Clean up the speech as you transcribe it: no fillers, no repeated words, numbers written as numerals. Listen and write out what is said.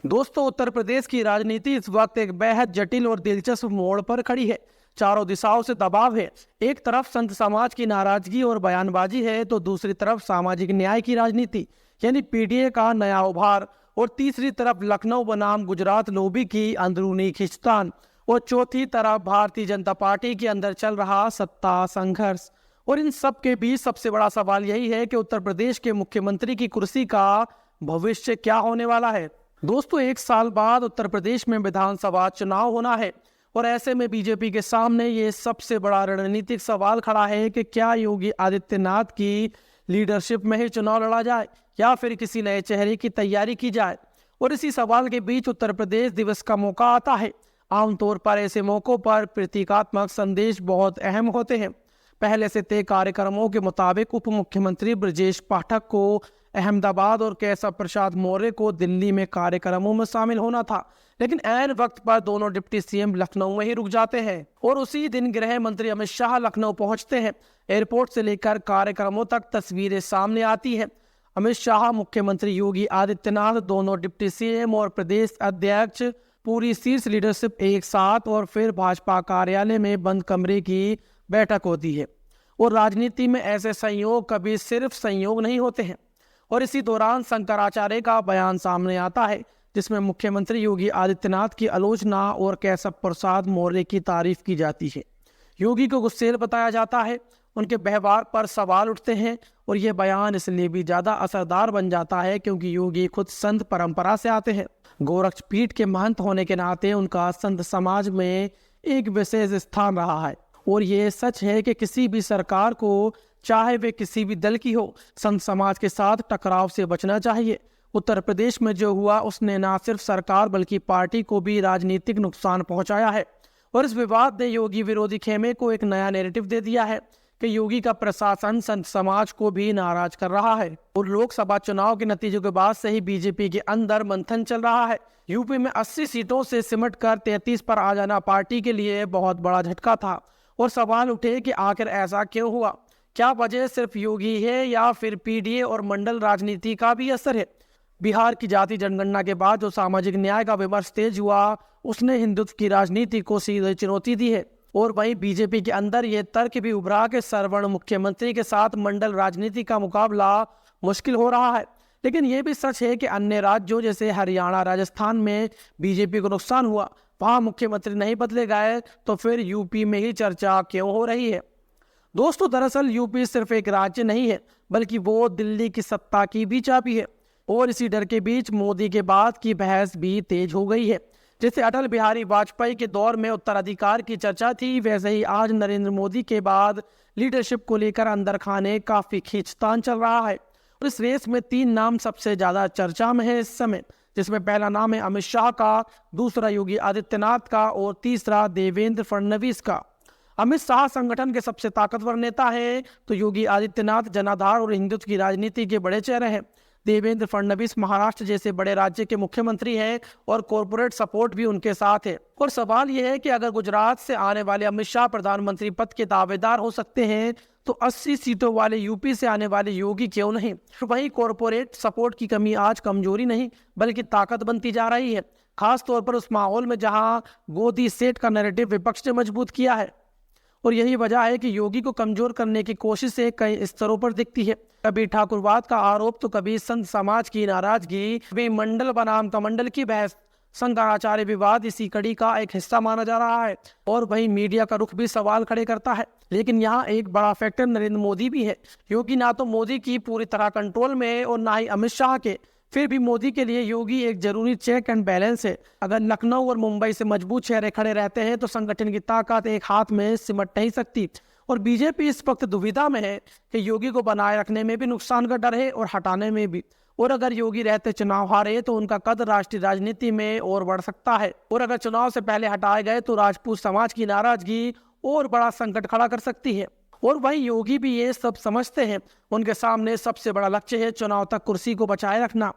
दोस्तों, उत्तर प्रदेश की राजनीति इस वक्त एक बेहद जटिल और दिलचस्प मोड़ पर खड़ी है। चारों दिशाओं से दबाव है। एक तरफ संत समाज की नाराजगी और बयानबाजी है, तो दूसरी तरफ सामाजिक न्याय की राजनीति यानी पीडीए का नया उभार, और तीसरी तरफ लखनऊ बनाम गुजरात लोबी की अंदरूनी खींचतान, और चौथी तरफ भारतीय जनता पार्टी के अंदर चल रहा सत्ता संघर्ष। और इन सब के बीच सबसे बड़ा सवाल यही है कि उत्तर प्रदेश के मुख्यमंत्री की कुर्सी का भविष्य क्या होने वाला है। दोस्तों, एक साल बाद उत्तर प्रदेश में विधानसभा चुनाव होना है, और ऐसे में बीजेपी के सामने ये सबसे बड़ा रणनीतिक सवाल खड़ा है कि क्या योगी आदित्यनाथ की लीडरशिप में ही चुनाव लड़ा जाए या फिर किसी नए चेहरे की तैयारी की जाए। और इसी सवाल के बीच उत्तर प्रदेश दिवस का मौका आता है। आमतौर पर ऐसे मौक़ों पर प्रतीकात्मक संदेश बहुत अहम होते हैं। पहले से तय कार्यक्रमों के मुताबिक उप मुख्यमंत्री ब्रजेश पाठक को अहमदाबाद और केशव प्रसाद मौर्य को दिल्ली में कार्यक्रमों में शामिल होना था, लेकिन ऐन वक्त पर दोनों डिप्टी सीएम लखनऊ में ही रुक जाते हैं। और उसी दिन गृह मंत्री अमित शाह लखनऊ पहुंचते हैं। एयरपोर्ट से लेकर कार्यक्रमों तक तस्वीरें सामने आती हैं। अमित शाह, मुख्यमंत्री योगी आदित्यनाथ, दोनों डिप्टी सीएम और प्रदेश अध्यक्ष, पूरी शीर्ष लीडरशिप एक साथ, और फिर भाजपा कार्यालय में बंद कमरे की बैठक होती है। और राजनीति में ऐसे संयोग कभी सिर्फ संयोग नहीं होते हैं। और इसी दौरान शंकराचार्य का बयान सामने आता है, जिसमें मुख्यमंत्री योगी आदित्यनाथ की आलोचना और केशव प्रसाद मौर्य की तारीफ की जाती है। योगी को गुस्सेल बताया जाता है, उनके व्यवहार पर सवाल उठते हैं, और ये बयान इसलिए भी ज़्यादा असरदार बन जाता है क्योंकि योगी खुद संत परंपरा से आते हैं। गोरक्ष पीठ के महंत होने के नाते उनका संत समाज में एक विशेष स्थान रहा है। और ये सच है कि किसी भी सरकार को, चाहे वे किसी भी दल की हो, संत समाज के साथ टकराव से बचना चाहिए। उत्तर प्रदेश में जो हुआ उसने न सिर्फ सरकार बल्कि पार्टी को भी राजनीतिक नुकसान पहुंचाया है। और इस विवाद ने योगी विरोधी खेमे को एक नया नैरेटिव दे दिया है कि योगी का प्रशासन संत समाज को भी नाराज कर रहा है। और लोकसभा चुनाव के नतीजों के बाद से ही बीजेपी के अंदर मंथन चल रहा है। यूपी में 80 सीटों से सिमट कर 33 पर आ जाना पार्टी के लिए बहुत बड़ा झटका था। और सवाल उठे कि आखिर ऐसा क्यों हुआ। क्या वजह सिर्फ योगी है या फिर पीडीए और मंडल राजनीति का भी असर है। बिहार की जाति जनगणना के बाद जो सामाजिक न्याय का विमर्श तेज हुआ, उसने हिंदुत्व की राजनीति को सीधे चुनौती दी है। और वहीं बीजेपी के अंदर ये तर्क भी उभरा कि सर्वर्ण मुख्यमंत्री के साथ मंडल राजनीति का मुकाबला मुश्किल हो रहा है। लेकिन ये भी सच है कि अन्य राज्यों जैसे हरियाणा, राजस्थान में बीजेपी को नुकसान हुआ, वहाँ मुख्यमंत्री नहीं बदले गए, तो फिर यूपी में ही चर्चा क्यों हो रही है। दोस्तों, दरअसल यूपी सिर्फ एक राज्य नहीं है, बल्कि वो दिल्ली की सत्ता की भी चाबी है। और इसी डर के बीच मोदी के बाद की बहस भी तेज हो गई है। जैसे अटल बिहारी वाजपेयी के दौर में उत्तराधिकार की चर्चा थी, वैसे ही आज नरेंद्र मोदी के बाद लीडरशिप को लेकर अंदर खाने काफी खींचतान चल रहा है। और इस रेस में 3 नाम सबसे ज्यादा चर्चा में है इस समय, जिसमें पहला नाम है अमित शाह का, दूसरा योगी आदित्यनाथ का, और तीसरा देवेंद्र फडणवीस का। अमित शाह संगठन के सबसे ताकतवर नेता हैं, तो योगी आदित्यनाथ जनाधार और हिंदुत्व की राजनीति के बड़े चेहरे हैं। देवेंद्र फडणवीस महाराष्ट्र जैसे बड़े राज्य के मुख्यमंत्री हैं, और कॉरपोरेट सपोर्ट भी उनके साथ है। और सवाल यह है कि अगर गुजरात से आने वाले अमित शाह प्रधानमंत्री पद के दावेदार हो सकते हैं, तो 80 सीटों वाले यूपी से आने वाले योगी क्यों नहीं। वहीं कॉरपोरेट सपोर्ट की कमी आज कमजोरी नहीं बल्कि ताकत बनती जा रही है, खासतौर पर उस माहौल में जहां गोदी सेठ का नैरेटिव विपक्ष ने मजबूत किया है। और यही वजह है कि योगी को कमजोर करने की कोशिश से कई स्तरों पर दिखती है। कभी ठाकुरवाद का आरोप, तो कभी संत समाज की नाराजगी, कभी मंडल बनाम कमंडल की बहस। शंकराचार्य विवाद इसी कड़ी का एक हिस्सा माना जा रहा है। और वहीं मीडिया का रुख भी सवाल खड़े करता है। लेकिन यहाँ एक बड़ा फैक्टर नरेंद्र मोदी भी है। योगी ना तो मोदी की पूरी तरह कंट्रोल में है और ना ही अमित शाह के। फिर भी मोदी के लिए योगी एक जरूरी चेक एंड बैलेंस है। अगर लखनऊ और मुंबई से मजबूत चेहरे खड़े रहते हैं, तो संगठन की ताकत एक हाथ में सिमट नहीं सकती। और बीजेपी इस वक्त दुविधा में है कि योगी को बनाए रखने में भी नुकसान का डर है और हटाने में भी। और अगर योगी रहते चुनाव हारे, तो उनका कद राष्ट्रीय राजनीति में और बढ़ सकता है। और अगर चुनाव से पहले हटाए गए, तो राजपूत समाज की नाराजगी और बड़ा संकट खड़ा कर सकती है। और वहीं योगी भी ये सब समझते हैं। उनके सामने सबसे बड़ा लक्ष्य है चुनाव तक कुर्सी को बचाए रखना।